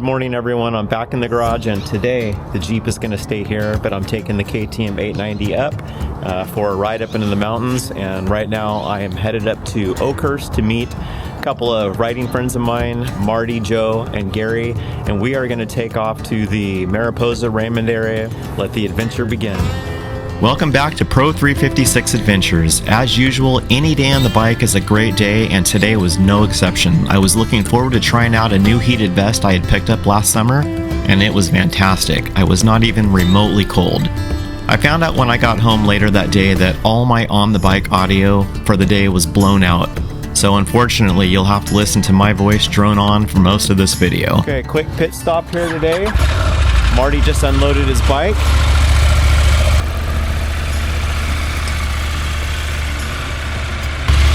morning everyone, I'm back in the garage and today the Jeep is going to stay here, but I'm taking the KTM 890 up for a ride up into the mountains, and right now I am headed up to Oakhurst to meet a couple of riding friends of mine, Marty, Joe, and Gary, and we are going to take off to the Mariposa Raymond area. Let the adventure begin. Welcome back to Pro 356 Adventures. As usual, any day on the bike is a great day, and today was no exception. I was looking forward to trying out a new heated vest I had picked up last summer, and it was fantastic. I was not even remotely cold. I found out when I got home later that day that all my on-the-bike audio for the day was blown out. So unfortunately, you'll have to listen to my voice drone on for most of this video. Okay, quick pit stop here today. Marty just unloaded his bike.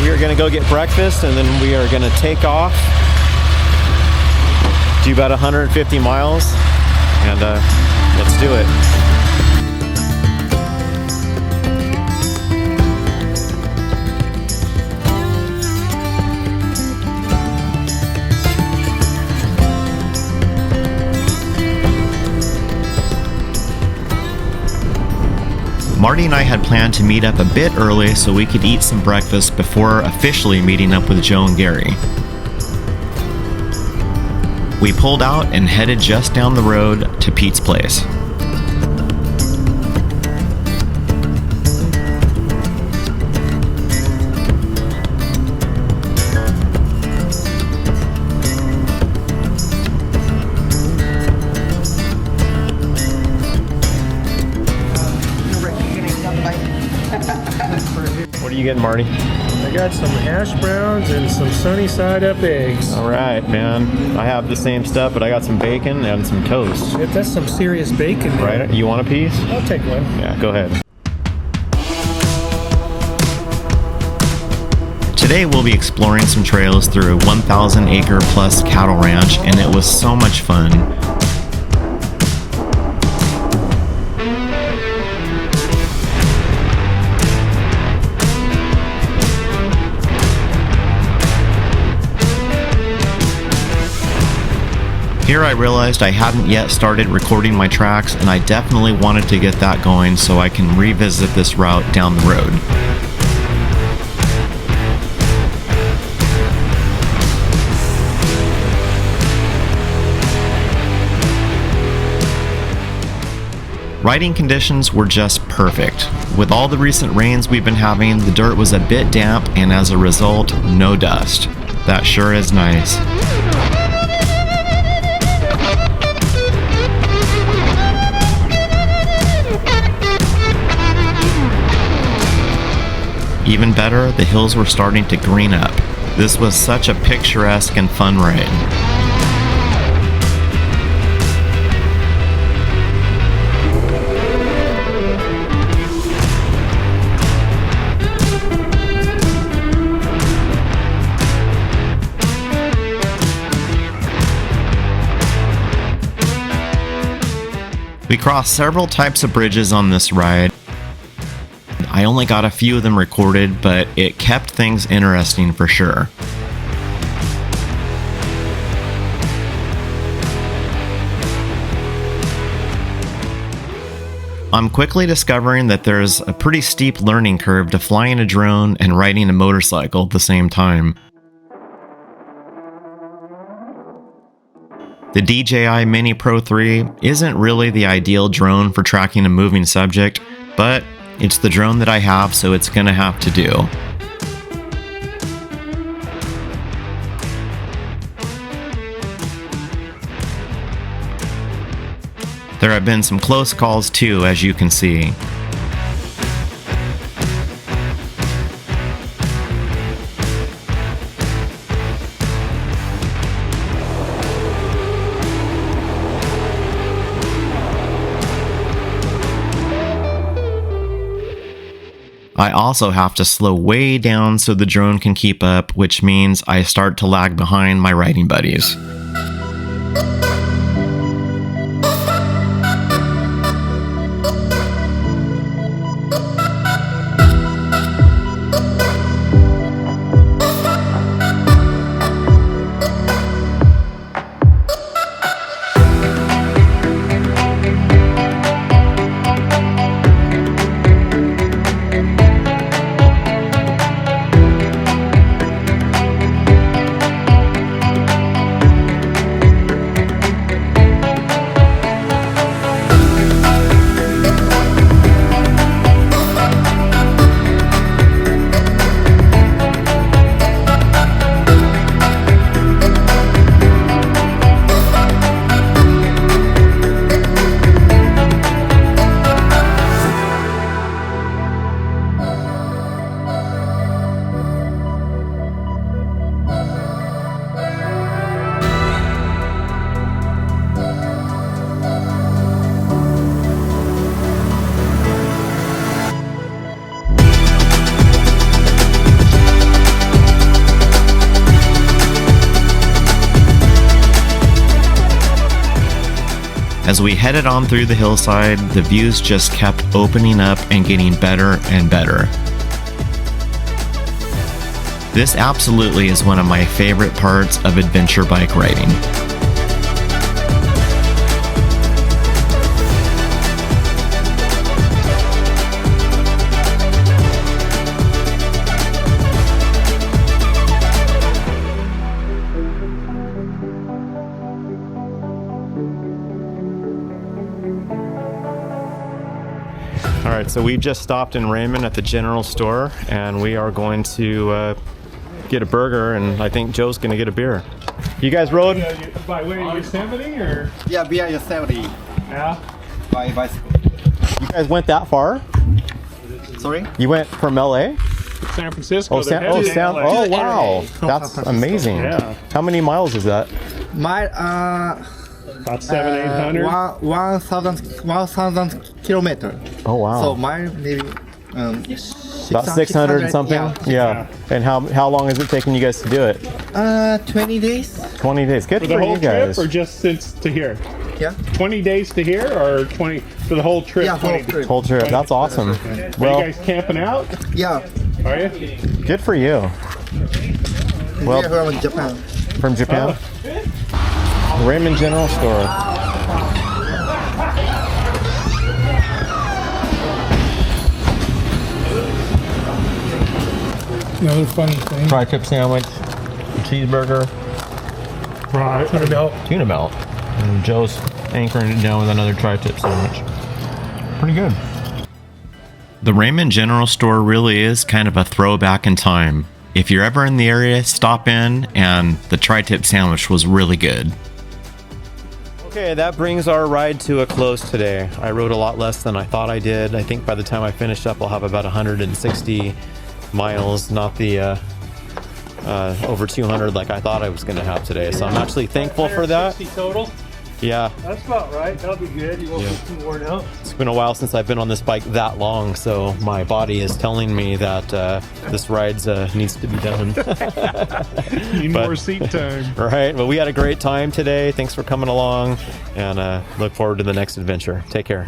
We are going to go get breakfast and then we are going to take off, do about 150 miles, and let's do it. Marty and I had planned to meet up a bit early so we could eat some breakfast before officially meeting up with Joe and Gary. We pulled out and headed just down the road to Pete's place. What are you getting, Marty? I got some hash browns and some sunny side up eggs. All right, man. I have the same stuff, but I got some bacon and some toast. If that's some serious bacon there. Right? You want a piece? I'll take one. Yeah, go ahead. Today we'll be exploring some trails through a 1,000 acre plus cattle ranch, and it was so much fun. Here I realized I hadn't yet started recording my tracks, and I definitely wanted to get that going so I can revisit this route down the road. Riding conditions were just perfect. With all the recent rains we've been having, the dirt was a bit damp, and as a result, no dust. That sure is nice. Even better, the hills were starting to green up. This was such a picturesque and fun ride. We crossed several types of bridges on this ride. I only got a few of them recorded, but it kept things interesting for sure. I'm quickly discovering that there's a pretty steep learning curve to flying a drone and riding a motorcycle at the same time. The DJI Mini Pro 3 isn't really the ideal drone for tracking a moving subject, but it's the drone that I have, so it's gonna have to do. There have been some close calls too, as you can see. I also have to slow way down so the drone can keep up, which means I start to lag behind my riding buddies. As we headed on through the hillside, the views just kept opening up and getting better and better. This absolutely is one of my favorite parts of adventure bike riding. All right, so we've just stopped in Raymond at the general store, and we are going to get a burger, and I think Joe's going to get a beer. You guys rode? By way of Yosemite, or? Yeah, via Yosemite. Yeah. By bicycle. You guys went that far? Sorry? You went from LA? San Francisco. Oh, oh wow. That's amazing. Yeah. How many miles is that? My About 700-800. 1,000 kilometers. Oh wow. So mine maybe about 600 and something? Yeah. And how long is it taking you guys to do it? 20 days. 20 days. Good For for the whole you guys. trip, or just since to here? Yeah. 20 days to here, or 20 for the whole trip? Yeah, 20 whole trip. Whole trip. That's awesome. Are Well, you guys camping out? Yeah. Are you? good for you. We are from Japan. From Japan? Raymond General Store. Another funny thing. Tri-tip sandwich, cheeseburger, Right. tuna melt. And Joe's anchoring it down with another tri-tip sandwich. Pretty good. The Raymond General Store really is kind of a throwback in time. If you're ever in the area, stop in, and the tri-tip sandwich was really good. Okay, that brings our ride to a close today. I rode a lot less than I thought I did. I think by the time I finish up, I'll have about 160 miles, not the over 200 like I thought I was going to have today. So I'm actually thankful for that. 60 total? Yeah, That's about right. That'll be good. You won't be too worn out. it's been a while since I've been on this bike that long, so my body is telling me that this ride needs to be done. Need But- more seat time. Right, but we had a great time today. Thanks for coming along, and look forward to the next adventure. Take care.